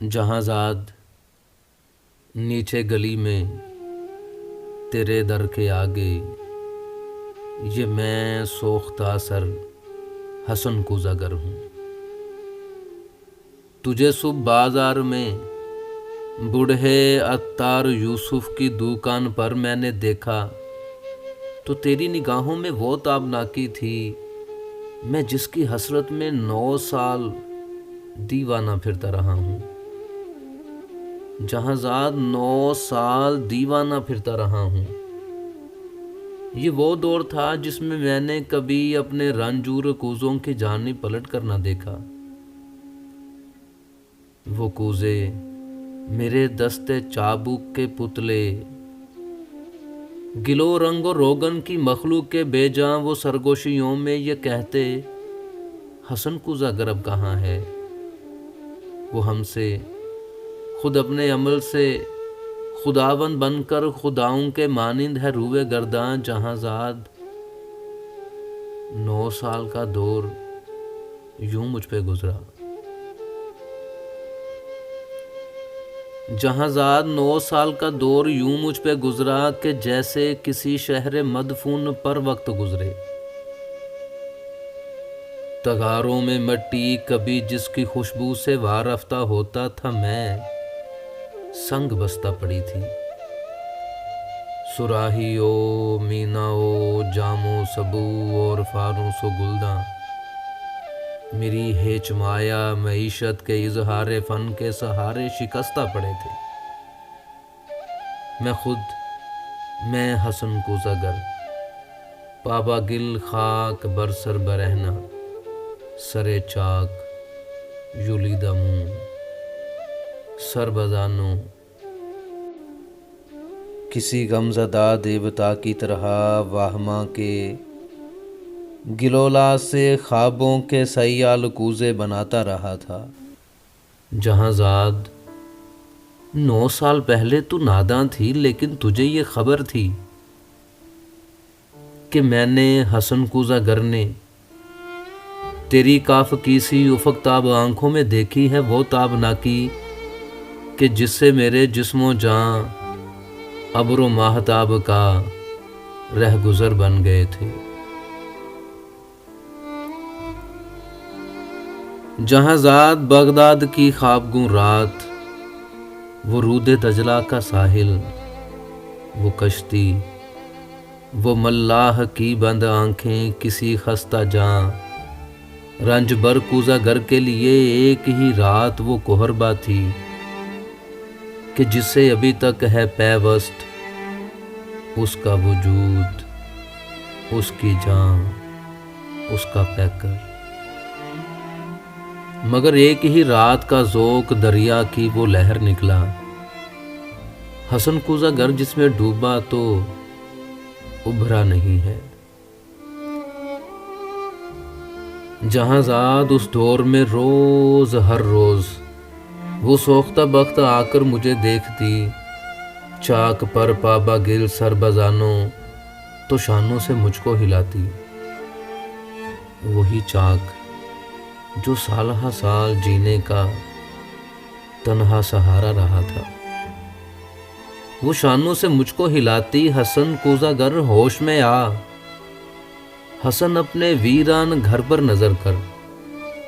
جہاں زاد نیچے گلی میں تیرے در کے آگے، یہ میں سوختہ سر حسن کوزہ گر ہوں۔ تجھے صبح بازار میں بوڑھے عطار یوسف کی دکان پر میں نے دیکھا تو تیری نگاہوں میں وہ تابناکی تھی، میں جس کی حسرت میں 9 سال دیوانہ پھرتا رہا ہوں۔ جہاں زاد 9 سال دیوانہ پھرتا رہا ہوں۔ یہ وہ دور تھا جس میں نے کبھی اپنے رنجور کوزوں کی جانب پلٹ کر نہ دیکھا۔ وہ کوزے میرے دستے چابک کے پتلے، گلو رنگ و روغن کی مخلوق کے بے جاں وہ سرگوشیوں میں یہ کہتے، حسن کوزہ گر اب کہاں ہے؟ وہ ہم سے خود اپنے عمل سے خداوند بن کر خداؤں کے مانند ہے روئے گرداں۔ جہاں زاد 9 سال کا دور یوں مجھ پہ گزرا۔ جہاں زاد 9 سال کا دور یوں مجھ پہ گزرا کہ جیسے کسی شہر مدفون پر وقت گزرے۔ تغاروں میں مٹی کبھی جس کی خوشبو سے وارفتہ ہوتا تھا، میں سنگ بستہ پڑی تھی۔ سراہی او مینا او جام و سبو اور فانوس و گلداں میری ہیچ مایا معیشت کے اظہار فن کے سہارے شکستہ پڑے تھے۔ میں حسن کوزہ گر، پابا گل خاک برسر برہنہ، سرے چاک یولیدہ منہ سر بزانو، کسی غمزدہ دیوتا کی طرح واہماں کے گلولا سے خوابوں کے سیال کوزے بناتا رہا تھا۔ جہاں زاد 9 سال پہلے تو ناداں تھی، لیکن تجھے یہ خبر تھی کہ میں نے حسن کوزہ گر نے تیری کاف کیسی افق تاب آنکھوں میں دیکھی ہے، وہ تابناکی کہ جس سے میرے جسم و جاں ابر و ماہتاب کا رہ گزر بن گئے تھے۔ جہاں زاد بغداد کی خوابگوں رات، وہ رود دجلہ کا ساحل، وہ کشتی، وہ ملاح کی بند آنکھیں، کسی خستہ جاں رنج بر کوزہ گر کے لیے ایک ہی رات وہ کوہربا تھی کہ جس سے ابھی تک ہے پیوست اس کا وجود، اس کی جان، اس کا پیکر۔ مگر ایک ہی رات کا ذوق دریا کی وہ لہر نکلا، حسن کوزہ گر جس میں ڈوبا تو ابھرا نہیں ہے۔ جہاں زاد اس دور میں روز ہر روز وہ سوختہ بخت آ کر مجھے دیکھتی، چاک پر پابا گل سر بزانوں تو شانوں سے مجھ کو ہلاتی۔ وہی چاک جو سالہ سال جینے کا تنہا سہارا رہا تھا، وہ شانوں سے مجھ کو ہلاتی، حسن کوزہ گر ہوش میں آ، حسن اپنے ویران گھر پر نظر کر،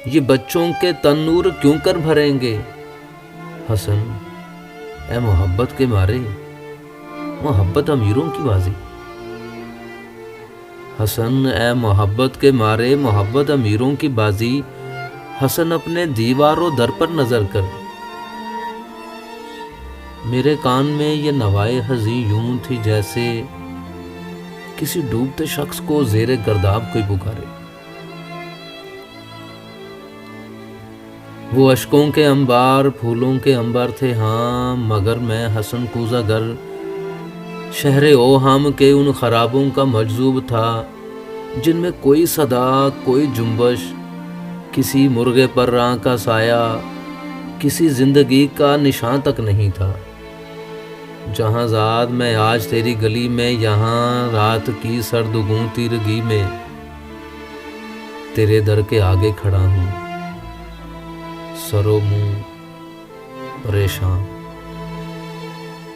یہ بچوں کے تنور کیوں کر بھریں گے؟ حسن اے محبت کے مارے، محبت امیروں کی بازی، حسن اے محبت کے مارے، محبت امیروں کی بازی، حسن اپنے دیوار و در پر نظر کر۔ میرے کان میں یہ نوائے حزیں یوں تھی جیسے کسی ڈوبتے شخص کو زیر گرداب کوئی پکارے۔ وہ اشکوں کے انبار پھولوں کے انبار تھے ہاں، مگر میں حسن کوزہ گر شہر اوہام کے ان خرابوں کا مجذوب تھا جن میں کوئی صدا، کوئی جنبش، کسی مرغے پر راں کا سایہ، کسی زندگی کا نشان تک نہیں تھا۔ جہاں زاد میں آج تیری گلی میں، یہاں رات کی سرد گوں تیرگی میں تیرے در کے آگے کھڑا ہوں، سر و منہ پریشان۔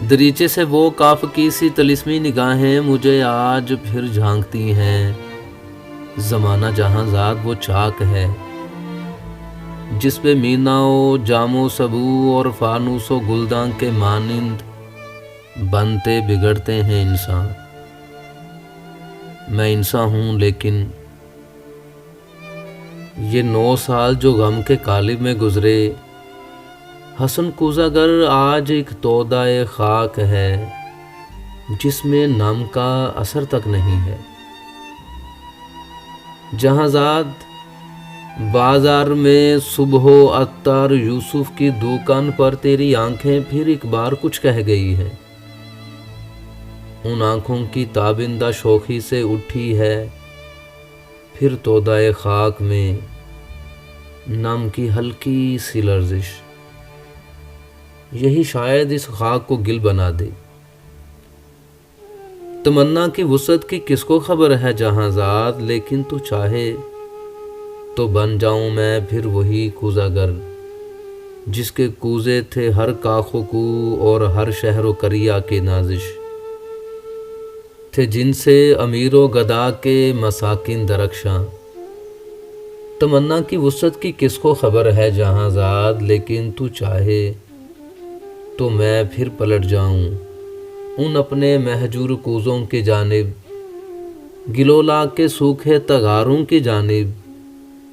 دریچے سے وہ کاف کی سی طلسمی نگاہیں مجھے آج پھر جھانکتی ہیں۔ زمانہ جہاں زاد وہ چاک ہے جس پہ مینا و جام و سبو اور فانوس و گلدان کے مانند بنتے بگڑتے ہیں انسان۔ میں انسان ہوں، لیکن یہ 9 سال جو غم کے قالب میں گزرے، حسن کوزہ گر آج ایک تودہ خاک ہے جس میں نم کا اثر تک نہیں ہے۔ جہاں زاد بازار میں صبح و عطار یوسف کی دکان پر تیری آنکھیں پھر ایک بار کچھ کہہ گئی ہے۔ ان آنکھوں کی تابندہ شوخی سے اٹھی ہے پھر تودہ خاک میں نم کی ہلکی سی لرزش۔ یہی شاید اس خاک کو گل بنا دے۔ تمنا کی وسعت کی کس کو خبر ہے جہاں زاد، لیکن تو چاہے تو بن جاؤں میں پھر وہی کوزہ گر جس کے کوزے تھے ہر کاخ و کو اور ہر شہر و کریا کے نازش، تھے جن سے امیر و گدا کے مساکین درخشاں۔ تمنا کی وسعت کی کس کو خبر ہے جہاں زاد، لیکن تو چاہے تو میں پھر پلٹ جاؤں ان اپنے مہجور کوزوں کی جانب، گلولا کے سوکھے تغاروں کی جانب،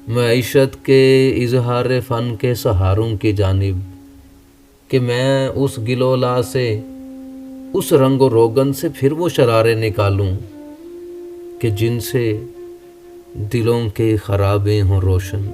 معیشت کے اظہار فن کے سہاروں کی جانب، کہ میں اس گلولا سے، اس رنگ و روگن سے پھر وہ شرارے نکالوں کہ جن سے دلوں کے خرابے ہوں روشن۔